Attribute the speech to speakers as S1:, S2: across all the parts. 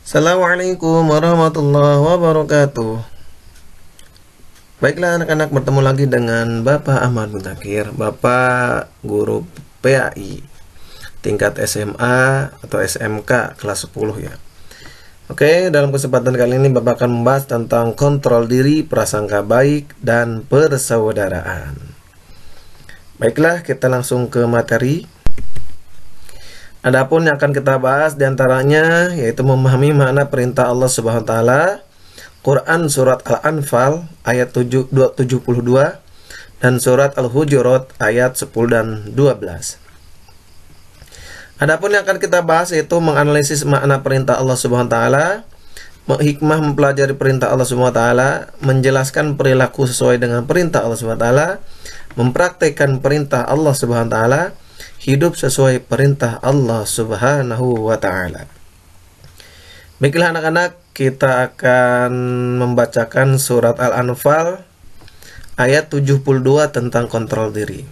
S1: Assalamualaikum warahmatullahi wabarakatuh. Baiklah anak-anak, bertemu lagi dengan Bapak Ahmad Muntakir, Bapak Guru PAI tingkat SMA atau SMK kelas 10 ya. Oke, dalam kesempatan kali ini Bapak akan membahas tentang kontrol diri, prasangka baik, dan persaudaraan. Baiklah, kita langsung ke materi. Adapun yang akan kita bahas diantaranya yaitu memahami makna perintah Allah Subhanahu wa taala. Quran surat Al-Anfal ayat 72 dan surat Al-Hujurat ayat 10 dan 12. Adapun yang akan kita bahas yaitu menganalisis makna perintah Allah Subhanahu wa taala, hikmah mempelajari perintah Allah Subhanahu wa taala, menjelaskan perilaku sesuai dengan perintah Allah Subhanahu wa taala, mempraktikkan perintah Allah Subhanahu wa taala, hidup sesuai perintah Allah Subhanahu wa ta'ala. Baiklah anak-anak, kita akan membacakan surat Al-Anfal ayat 72 tentang kontrol diri.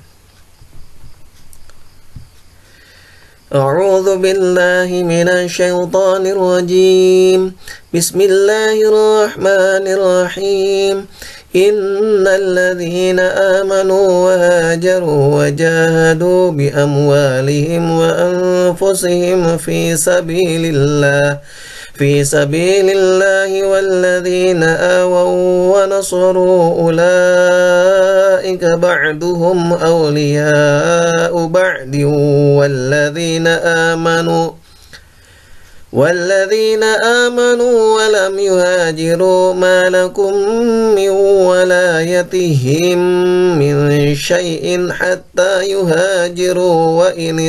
S1: A'udzu billahi minasyaitonir rajim. Bismillahirrahmanirrahim. Innal ladzina amanu wa hajaru wa jahadu bi amwalihim wa anfusihim fi sabilillahi walladzina awaw wa nasaru ulaika ba'duhum awliya'u ba'di والذين آمنوا ولم يهاجروا ما لكم من ولايتهم من شيء حتى يهاجروا وإن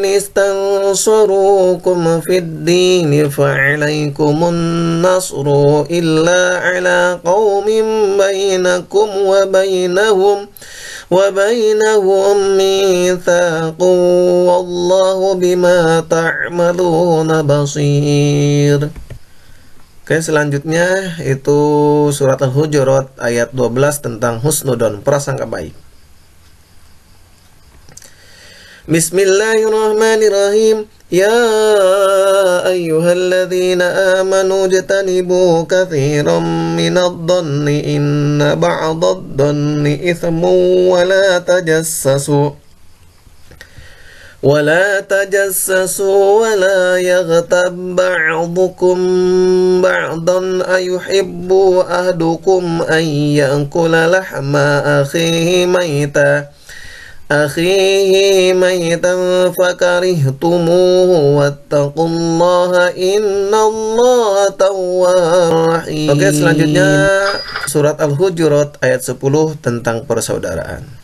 S1: استنصروكم في الدين فعليكم النصر إلا على قوم بينكم وبينهم ميثاق والله بما تعملون بصير. Oke, selanjutnya itu surat Al-Hujurat ayat 12 tentang husnudon, prasangka baik. Bismillahirrahmanirrahim. Ya ayyuhalladzina amanu jtanibu katsiran minadh-dhanni inna ba'dadh-dhanni itsmun wa la tajassasu wa la yaghtab ba'dukum ba'dan ayuhibbu ahadukum an ya'kula lahma akhihi maitan fakarihtumuhu wattaqullaha innallaha tawwabur rahim. Oke, selanjutnya surat Al-Hujurat ayat 10 tentang persaudaraan.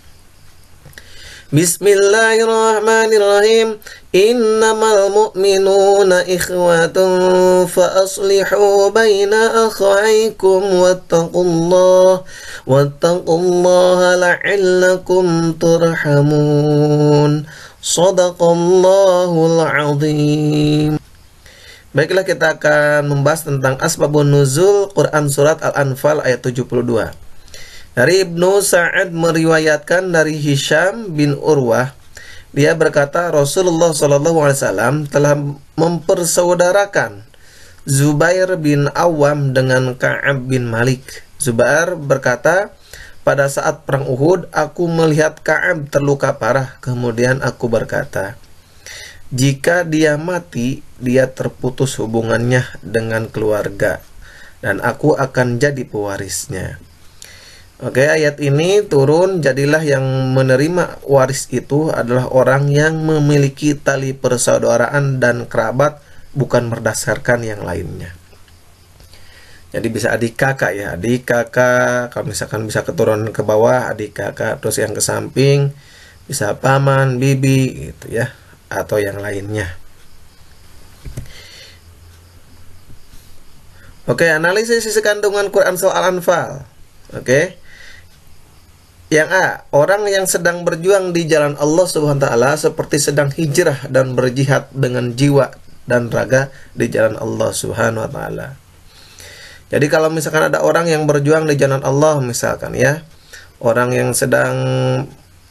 S1: Bismillahirrahmanirrahim. Innamal mu'minuna ikhwatun fa aslihu baina akhawaykum wattaqullaha la'allakum turhamun. Shadaqallahul azim. Baiklah, kita akan membahas tentang asbabun nuzul Quran surat Al-Anfal ayat 72. Dari Ibnu Sa'ad meriwayatkan dari Hisham bin Urwah, dia berkata Rasulullah SAW telah mempersaudarakan Zubair bin Awam dengan Ka'ab bin Malik. Zubair berkata, pada saat perang Uhud aku melihat Ka'ab terluka parah, kemudian aku berkata, jika dia mati, dia terputus hubungannya dengan keluarga dan aku akan jadi pewarisnya. Oke, ayat ini turun, jadilah yang menerima waris itu adalah orang yang memiliki tali persaudaraan dan kerabat, bukan berdasarkan yang lainnya. Jadi bisa adik kakak ya, adik kakak, kalau misalkan bisa keturunan ke bawah adik kakak, terus yang ke samping bisa paman, bibi gitu ya, atau yang lainnya. Oke, analisis isi kandungan Quran surah Al-Anfal. Oke. Yang A, orang yang sedang berjuang di jalan Allah Subhanahu wa taala seperti sedang hijrah dan berjihad dengan jiwa dan raga di jalan Allah Subhanahu wa taala. Jadi kalau misalkan ada orang yang berjuang di jalan Allah, misalkan ya, orang yang sedang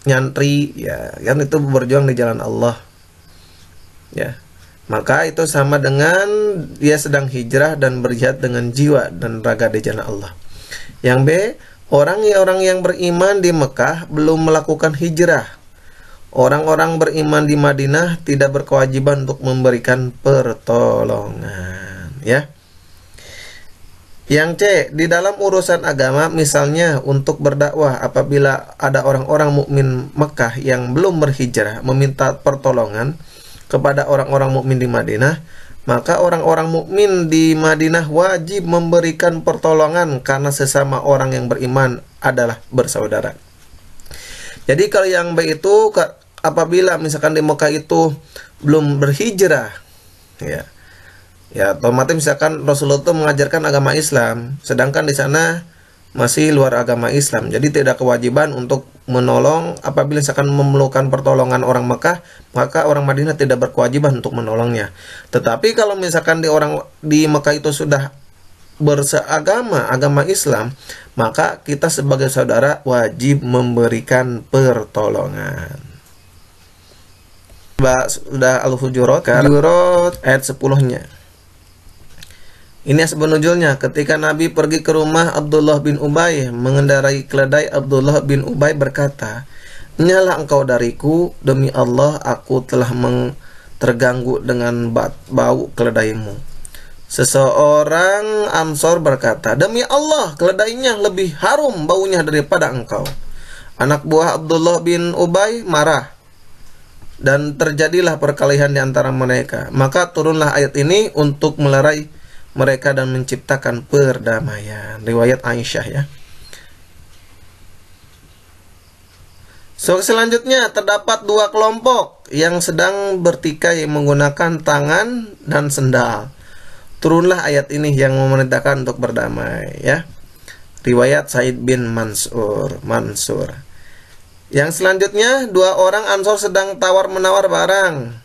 S1: nyantri ya, kan itu berjuang di jalan Allah. Ya. maka itu sama dengan dia sedang hijrah dan berjihad dengan jiwa dan raga di jalan Allah. Yang B, orang-orang yang beriman di Mekah belum melakukan hijrah. Orang-orang beriman di Madinah tidak berkewajiban untuk memberikan pertolongan, ya. Yang C, di dalam urusan agama, misalnya untuk berdakwah, apabila ada orang-orang mukmin Mekah yang belum berhijrah meminta pertolongan kepada orang-orang mukmin di Madinah, maka orang-orang mukmin di Madinah wajib memberikan pertolongan karena sesama orang yang beriman adalah bersaudara. Jadi kalau yang B itu, apabila misalkan di Mekah itu belum berhijrah, ya otomatis misalkan Rasulullah itu mengajarkan agama Islam, sedangkan di sana masih luar agama Islam, jadi tidak kewajiban untuk menolong. Apabila misalkan memerlukan pertolongan orang Mekah, maka orang Madinah tidak berkewajiban untuk menolongnya. Tetapi kalau misalkan orang di Mekah itu sudah berseagama, agama Islam, maka kita sebagai saudara wajib memberikan pertolongan. Sudah Al-Hujurat ayat 10-nya. Ini asbab nuzulnya, ketika Nabi pergi ke rumah Abdullah bin Ubay, mengendarai keledai, Abdullah bin Ubay berkata, "Nyalah engkau dariku, demi Allah aku telah terganggu dengan bau keledaimu." Seseorang Ansor berkata, "Demi Allah, keledainya lebih harum baunya daripada engkau." Anak buah Abdullah bin Ubay marah, dan terjadilah perkelahian di antara mereka. Maka turunlah ayat ini untuk melerai mereka dan menciptakan perdamaian. Riwayat Aisyah, ya. Selanjutnya terdapat dua kelompok yang sedang bertikai menggunakan tangan dan sendal. Turunlah ayat ini yang memerintahkan untuk berdamai, ya. Riwayat Said bin Mansur. Yang selanjutnya, dua orang Ansor sedang tawar-menawar barang.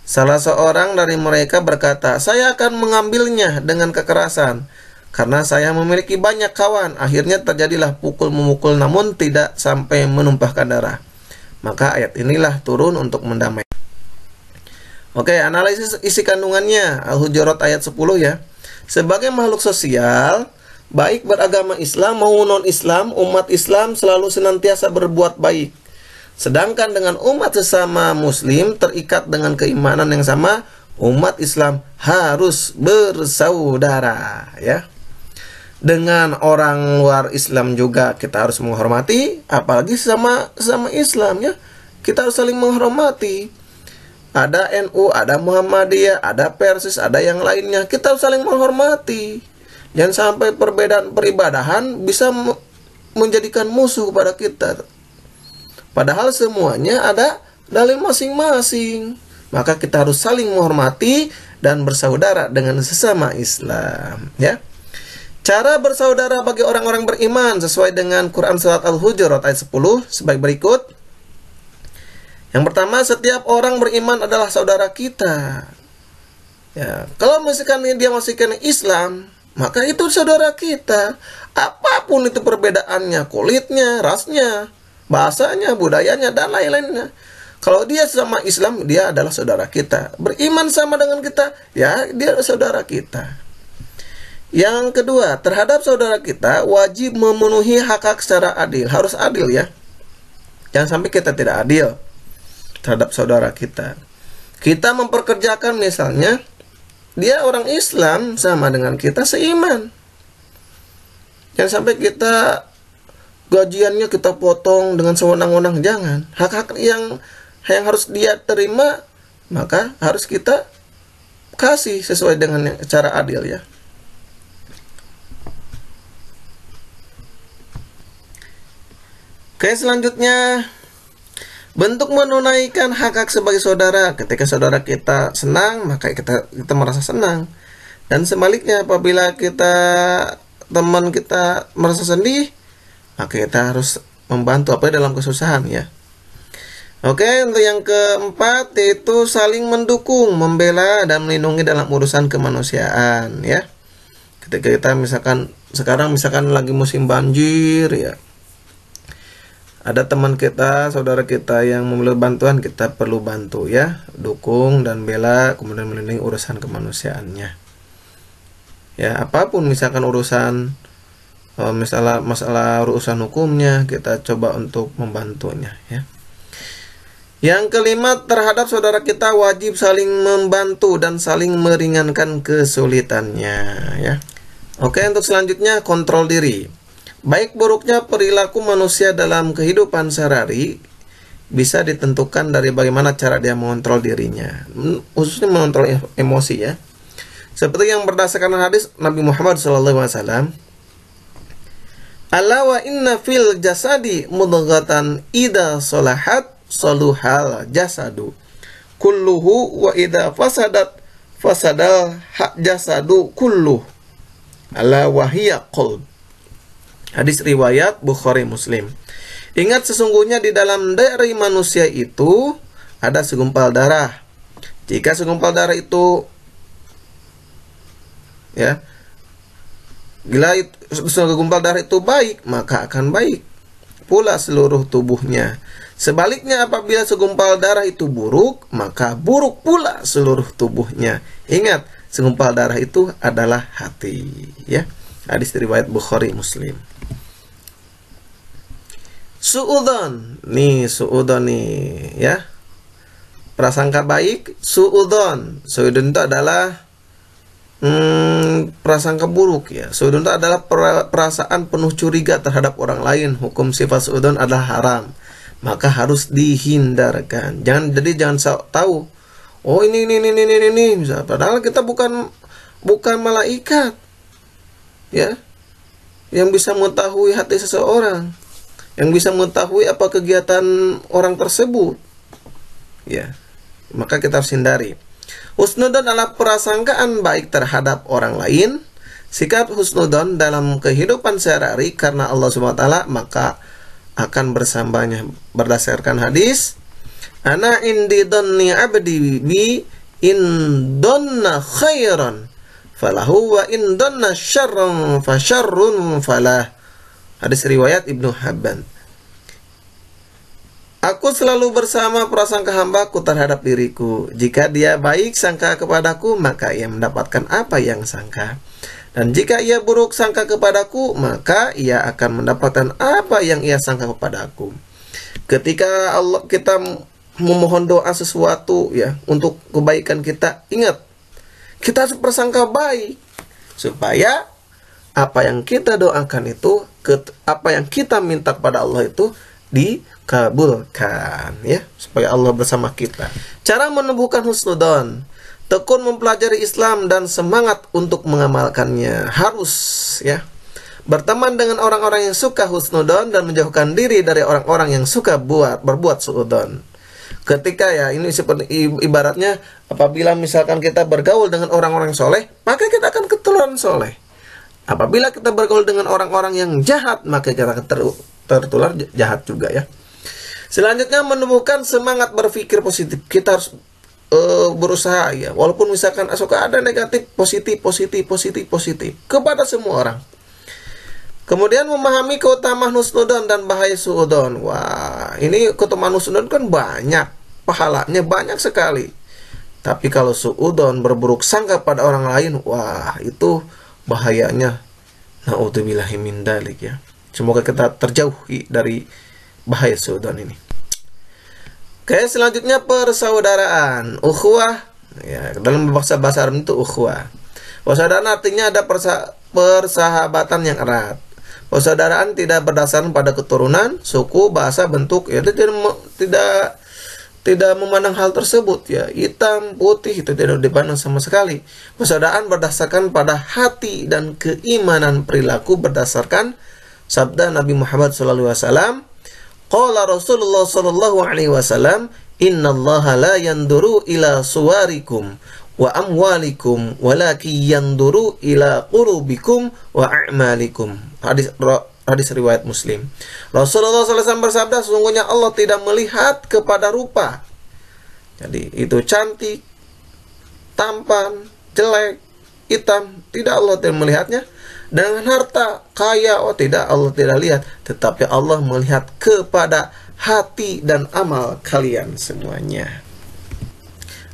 S1: Salah seorang dari mereka berkata, "Saya akan mengambilnya dengan kekerasan, karena saya memiliki banyak kawan." Akhirnya terjadilah pukul-memukul namun tidak sampai menumpahkan darah. Maka ayat inilah turun untuk mendamai. Oke, analisis isi kandungannya. Al-Hujurat ayat 10, ya. Sebagai makhluk sosial, baik beragama Islam maupun non-Islam, umat Islam selalu senantiasa berbuat baik. Sedangkan dengan umat sesama muslim terikat dengan keimanan yang sama, umat Islam harus bersaudara, ya. Dengan orang luar Islam juga kita harus menghormati, apalagi sama Islam, ya. Kita harus saling menghormati. Ada NU, ada Muhammadiyah, ada Persis, ada yang lainnya. Kita harus saling menghormati. Jangan sampai perbedaan peribadahan bisa menjadikan musuh pada kita. Padahal semuanya ada dalil masing-masing. Maka kita harus saling menghormati dan bersaudara dengan sesama Islam, ya. Cara bersaudara bagi orang-orang beriman sesuai dengan Quran surat Al-Hujurat ayat 10 sebagai berikut. Yang pertama, setiap orang beriman adalah saudara kita. Ya, kalau misalkan dia masukkan Islam, maka itu saudara kita. Apapun itu perbedaannya, kulitnya, rasnya, bahasanya, budayanya, dan lain-lainnya. Kalau dia sama Islam, dia adalah saudara kita. Beriman sama dengan kita, ya dia adalah saudara kita. Yang kedua, terhadap saudara kita wajib memenuhi hak-hak secara adil. Harus adil, ya. Jangan sampai kita tidak adil terhadap saudara kita. Kita memperkerjakan misalnya, dia orang Islam sama dengan kita seiman. Jangan sampai kita gajiannya kita potong dengan sewenang-wenang, jangan. Hak-hak yang harus dia terima, maka harus kita kasih sesuai dengan cara adil, ya. Oke, selanjutnya bentuk menunaikan hak-hak sebagai saudara. Ketika saudara kita senang, maka kita merasa senang. Dan sebaliknya, apabila teman kita merasa sedih, maka kita harus membantu dalam kesusahan, ya. Oke, untuk yang keempat yaitu saling mendukung, membela dan melindungi dalam urusan kemanusiaan, ya. Ketika kita misalkan sekarang lagi musim banjir, ya. Ada teman kita, saudara kita yang memerlukan bantuan, kita perlu bantu ya, dukung dan bela, kemudian melindungi urusan kemanusiaannya. Ya, apapun misalkan urusan masalah urusan hukumnya, kita coba untuk membantunya ya. Yang kelima, terhadap saudara kita wajib saling membantu dan saling meringankan kesulitannya ya. Oke, untuk selanjutnya kontrol diri. Baik buruknya perilaku manusia dalam kehidupan sehari-hari bisa ditentukan dari bagaimana cara dia mengontrol dirinya, khususnya mengontrol emosi ya. Seperti yang berdasarkan hadis Nabi Muhammad SAW, ala wa inna fil jasadi mudghatan idza salahat saluhal jasadu kulluhu wa idza fasadat fasadal jasadu kulluh ala wahiyya qalb. Hadis riwayat Bukhari Muslim. Ingat, sesungguhnya di dalam diri manusia itu ada segumpal darah. Jika segumpal darah itu ya, bila segumpal darah itu baik, maka akan baik pula seluruh tubuhnya. Sebaliknya, apabila segumpal darah itu buruk, maka buruk pula seluruh tubuhnya. Ingat, segumpal darah itu adalah hati ya. Hadis riwayat Bukhari Muslim. Su'udon nih ya, prasangka baik. Su'udon itu adalah prasangka buruk ya. Su'udon itu adalah perasaan penuh curiga terhadap orang lain. Hukum sifat su'udon adalah haram, maka harus dihindarkan. Jangan tahu, oh ini misalnya, padahal kita bukan malaikat ya, yang bisa mengetahui hati seseorang, yang bisa mengetahui apa kegiatan orang tersebut ya, maka kita harus hindari. Husnudon adalah prasangkaan baik terhadap orang lain. Sikap husnudon dalam kehidupan sehari-hari karena Allah SWT, maka akan bersamanya berdasarkan hadis, ana indi dhanni abdi bi in dhanna khairan falahu wa in dhanna syarran fa syarrun falah. Hadis riwayat Ibnu Habban. Aku selalu bersama prasangka hambaku terhadap diriku. Jika dia baik sangka kepadaku, maka ia mendapatkan apa yang sangka. Dan jika ia buruk sangka kepadaku, maka ia akan mendapatkan apa yang ia sangka kepadaku. Ketika kita memohon doa sesuatu ya untuk kebaikan kita, ingat, kita harus bersangka baik supaya apa yang kita doakan itu, apa yang kita minta kepada Allah itu dikabulkan ya, supaya Allah bersama kita. Cara menumbuhkan husnudon: tekun mempelajari Islam dan semangat untuk mengamalkannya. Harus ya berteman dengan orang-orang yang suka husnudon dan menjauhkan diri dari orang-orang yang suka berbuat suudon. Ketika ya, ini seperti ibaratnya apabila misalkan kita bergaul dengan orang-orang soleh, maka kita akan keturunan soleh. Apabila kita bergaul dengan orang-orang yang jahat, maka kita akan tertular jahat juga ya. Selanjutnya, menumbuhkan semangat berpikir positif. Kita harus berusaha ya, walaupun misalkan suka ada negatif, positif kepada semua orang. Kemudian memahami keutamaan husnudon dan bahaya suudon. Wah, ini keutamaan husnudon kan banyak, pahalanya banyak sekali. Tapi kalau suudon, berburuk sangka pada orang lain, wah itu bahayanya. Na'udzubillahi min dzalik ya. Semoga kita terjauhi dari bahaya suudon ini. Oke, selanjutnya persaudaraan, ukhuwah ya, dalam bahasa Arab itu ukhuwah. Persaudaraan artinya ada persahabatan yang erat. Persaudaraan tidak berdasarkan pada keturunan, suku, bahasa, bentuk ya, tidak memandang hal tersebut ya, hitam, putih itu tidak dipandang sama sekali. Persaudaraan berdasarkan pada hati dan keimanan, perilaku berdasarkan sabda Nabi Muhammad SAW. Qala Rasulullah SAW, innallaha la yanduru ila suwarikum wa amwalikum walakin yanduru ila qulubikum wa a'malikum. Hadis riwayat Muslim. Rasulullah SAW bersabda, sesungguhnya Allah tidak melihat kepada rupa. Jadi itu cantik, tampan, jelek, hitam, tidak, Allah tidak melihatnya. dengan harta, kaya. Oh tidak, Allah tidak lihat, tetapi Allah melihat kepada hati dan amal kalian semuanya.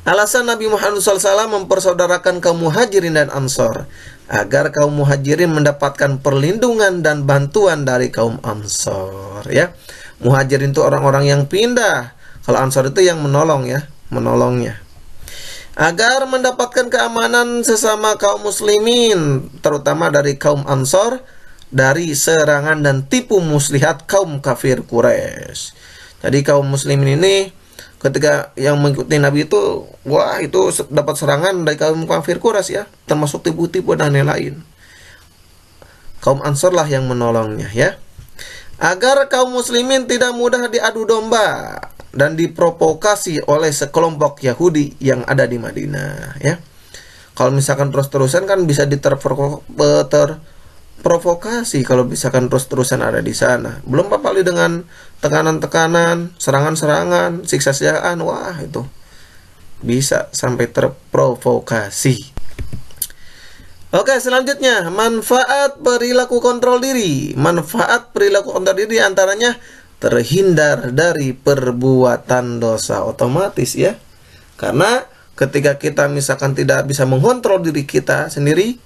S1: Alasan Nabi Muhammad SAW mempersaudarakan kaum muhajirin dan ansor, agar kaum muhajirin mendapatkan perlindungan dan bantuan dari kaum ansor, ya. Muhajirin itu orang-orang yang pindah, kalau ansor itu yang menolong, ya, menolongnya. Agar mendapatkan keamanan sesama kaum muslimin, terutama dari kaum ansor, dari serangan dan tipu muslihat kaum kafir Quraisy. Jadi kaum muslimin ini ketika yang mengikuti Nabi itu, wah itu dapat serangan dari kaum kafir Quraisy, ya, termasuk tipu-tipu dan lain-lain. Kaum Ansor lah yang menolongnya, ya. Agar kaum muslimin tidak mudah diadu domba dan diprovokasi oleh sekelompok Yahudi yang ada di Madinah, ya. Kalau misalkan terus-terusan kan bisa terprovokasi kalau misalkan terus-terusan ada di sana. Belum apalagi dengan tekanan-tekanan, serangan-serangan, siksa-siksaan, wah itu bisa sampai terprovokasi. Oke, selanjutnya manfaat perilaku kontrol diri. Manfaat perilaku kontrol diri antaranya terhindar dari perbuatan dosa otomatis, ya. Karena ketika kita misalkan tidak bisa mengontrol diri kita sendiri,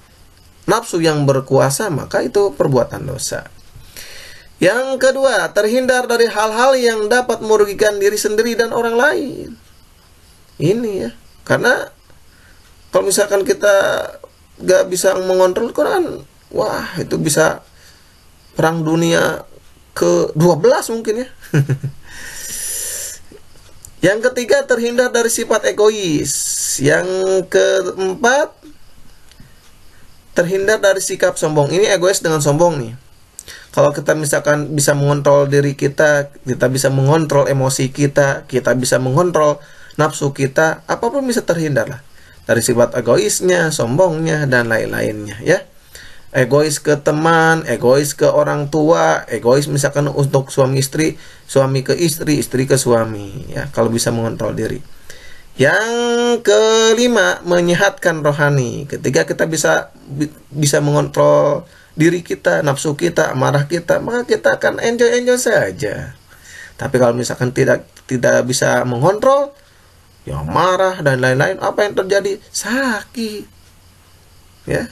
S1: nafsu yang berkuasa, maka itu perbuatan dosa. Yang kedua, terhindar dari hal-hal yang dapat merugikan diri sendiri dan orang lain. Ini, ya. Karena kalau misalkan kita gak bisa mengontrol Quran, wah itu bisa perang dunia ke-12 mungkin, ya. Yang ketiga, terhindar dari sifat egois. Yang keempat, terhindar dari sikap sombong. Ini egois dengan sombong nih. Kalau kita misalkan bisa mengontrol diri kita, kita bisa mengontrol emosi kita, kita bisa mengontrol nafsu kita, apapun bisa terhindar lah dari sifat egoisnya, sombongnya, dan lain-lainnya, ya. Egois ke teman, egois ke orang tua, egois misalkan untuk suami istri, suami ke istri, istri ke suami, ya, kalau bisa mengontrol diri. Yang kelima, menyehatkan rohani. Ketika kita bisa mengontrol diri kita, nafsu kita, amarah kita, maka kita akan enjoy saja. Tapi kalau misalkan tidak bisa mengontrol, ya marah dan lain-lain, apa yang terjadi? Sakit, ya,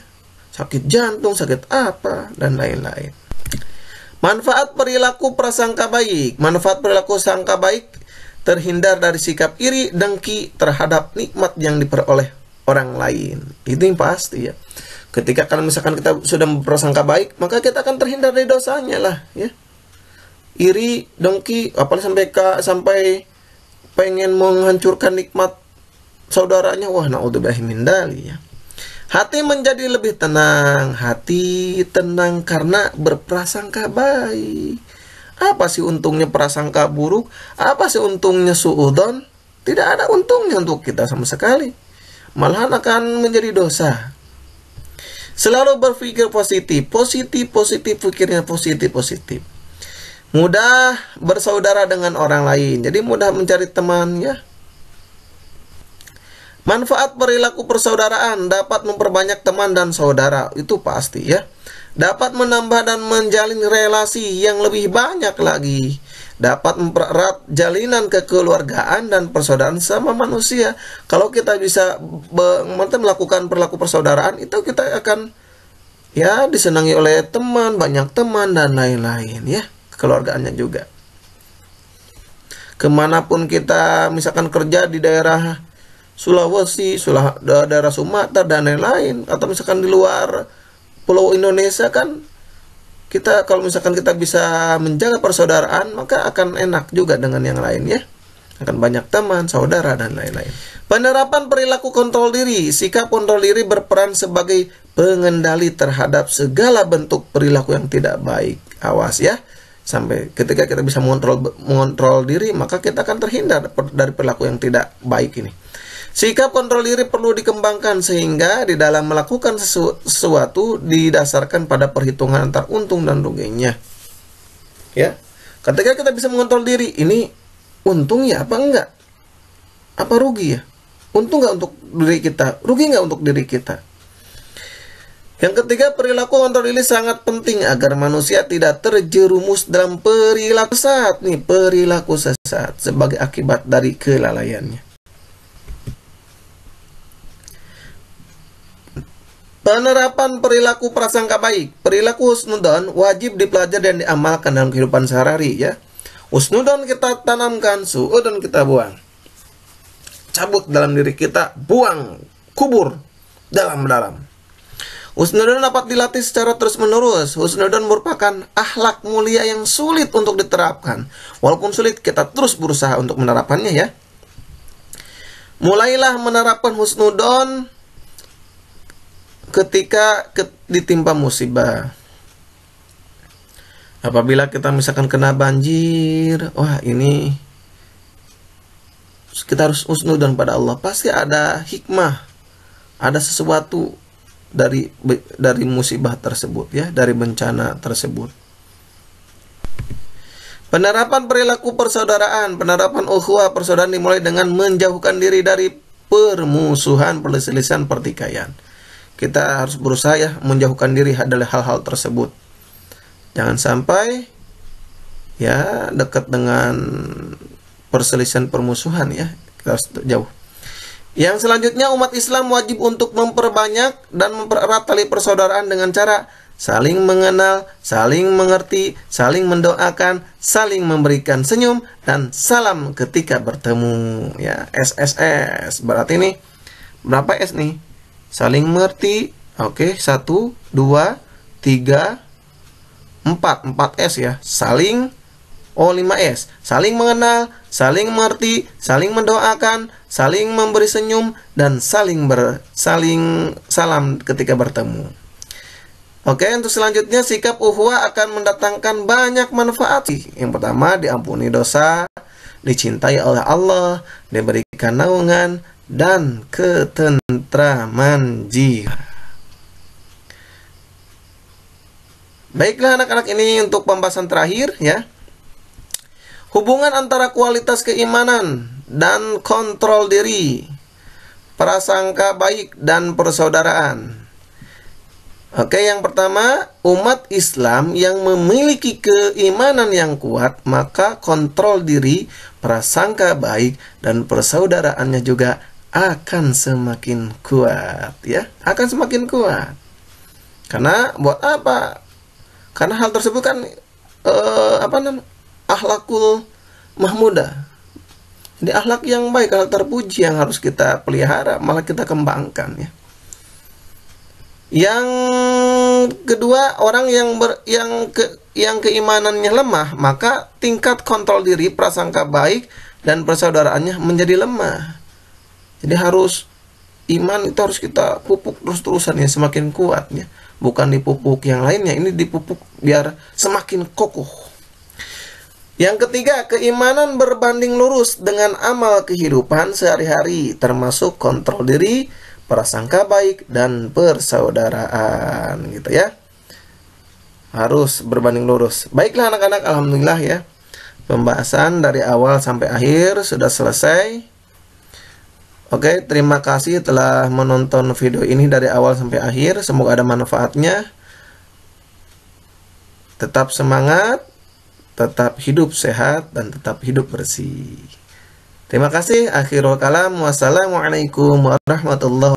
S1: sakit jantung, sakit apa, dan lain-lain. Manfaat perilaku prasangka baik. Manfaat perilaku sangka baik, terhindar dari sikap iri, dengki terhadap nikmat yang diperoleh orang lain. Itu yang pasti, ya. Ketika kalau misalkan kita sudah berprasangka baik, maka kita akan terhindar dari dosanya lah, ya. Iri, dengki, apalagi sampai pengen menghancurkan nikmat saudaranya, wah naudzubillah min dzalik, ya. Hati menjadi lebih tenang. Hati tenang karena berprasangka baik. Apa sih untungnya prasangka buruk? Apa sih untungnya suudzon? Tidak ada untungnya untuk kita sama sekali. Malahan akan menjadi dosa. Selalu berpikir positif, pikirnya positif. Mudah bersaudara dengan orang lain. Jadi mudah mencari teman, ya. Manfaat perilaku persaudaraan, dapat memperbanyak teman dan saudara. Itu pasti, ya. Dapat menambah dan menjalin relasi yang lebih banyak lagi. Dapat mempererat jalinan kekeluargaan dan persaudaraan sama manusia. Kalau kita bisa melakukan perilaku persaudaraan, itu kita akan, ya, disenangi oleh teman, banyak teman, dan lain-lain, ya. Keluargaannya juga. Kemanapun kita misalkan kerja di daerah Sulawesi, daerah Sumatera, dan lain-lain, atau misalkan di luar pulau Indonesia, kan kita kalau misalkan kita bisa menjaga persaudaraan, maka akan enak juga dengan yang lain, ya. Akan banyak teman, saudara, dan lain-lain. Penerapan perilaku kontrol diri. Sikap kontrol diri berperan sebagai pengendali terhadap segala bentuk perilaku yang tidak baik. Awas, ya. Sampai ketika kita bisa mengontrol diri, maka kita akan terhindar dari perilaku yang tidak baik ini. Sikap kontrol diri perlu dikembangkan sehingga di dalam melakukan sesuatu didasarkan pada perhitungan antar untung dan ruginya. Ya, ketika kita bisa mengontrol diri, ini untung ya apa enggak? Apa rugi ya? Untung nggak untuk diri kita? Rugi nggak untuk diri kita? Yang ketiga, perilaku kontrol diri sangat penting agar manusia tidak terjerumus dalam perilaku sesat. Nih, perilaku sesat sebagai akibat dari kelalaiannya. Penerapan perilaku prasangka baik. Perilaku husnudon wajib dipelajari dan diamalkan dalam kehidupan sehari-hari ya. Husnudon kita tanamkan, suudon kita buang. Cabut dalam diri kita, buang, kubur dalam-dalam. Husnudon dapat dilatih secara terus-menerus. Husnudon merupakan akhlak mulia yang sulit untuk diterapkan. Walaupun sulit, kita terus berusaha untuk menerapkannya ya. Mulailah menerapkan husnudon ketika ditimpa musibah. Apabila kita misalkan kena banjir, wah ini kita harus husnudon pada Allah. Pasti ada hikmah, ada sesuatu dari musibah tersebut ya, dari bencana tersebut. Penerapan perilaku persaudaraan, penerapan ukhuwah persaudaraan dimulai dengan menjauhkan diri dari permusuhan, perselisihan, pertikaian. Kita harus berusaha ya menjauhkan diri dari hal-hal tersebut. Jangan sampai ya dekat dengan perselisihan, permusuhan ya. Kita harus jauh. Yang selanjutnya, umat Islam wajib untuk memperbanyak dan mempererat tali persaudaraan dengan cara saling mengenal, saling mengerti, saling mendoakan, saling memberikan senyum, dan salam ketika bertemu. Ya, SSS. Berarti nih, berapa S nih? Saling mengerti. Oke, 1, 2, 3, 4 S ya. Saling, 5S. Saling mengenal, saling mengerti, saling mendoakan, saling memberi senyum, dan saling salam ketika bertemu. Oke, untuk selanjutnya, sikap ukhuwah akan mendatangkan banyak manfaat. Yang pertama, diampuni dosa, dicintai oleh Allah, diberikan naungan, dan ketentraman jiwa. Baiklah anak-anak, ini untuk pembahasan terakhir ya. Hubungan antara kualitas keimanan dan kontrol diri, prasangka baik dan persaudaraan. Oke, yang pertama, umat Islam yang memiliki keimanan yang kuat, maka kontrol diri, prasangka baik, dan persaudaraannya juga akan semakin kuat ya, akan semakin kuat. Karena buat apa? Karena hal tersebut kan akhlakul mahmudah. Jadi akhlak yang baik, akhlak terpuji yang harus kita pelihara, malah kita kembangkan ya. Yang kedua, orang yang keimanannya lemah, maka tingkat kontrol diri, prasangka baik, dan persaudaraannya menjadi lemah. Jadi harus iman itu harus kita pupuk terus-terusan ya, semakin kuat ya. Bukan dipupuk yang lainnya, ini dipupuk biar semakin kokoh. Yang ketiga, keimanan berbanding lurus dengan amal kehidupan sehari-hari, termasuk kontrol diri, prasangka baik, dan persaudaraan gitu ya. Harus berbanding lurus. Baiklah anak-anak, alhamdulillah ya. Pembahasan dari awal sampai akhir sudah selesai. Oke, terima kasih telah menonton video ini dari awal sampai akhir. Semoga ada manfaatnya. Tetap semangat, tetap hidup sehat, dan tetap hidup bersih. Terima kasih. Akhirul kalam. Wassalamualaikum warahmatullahi wabarakatuh.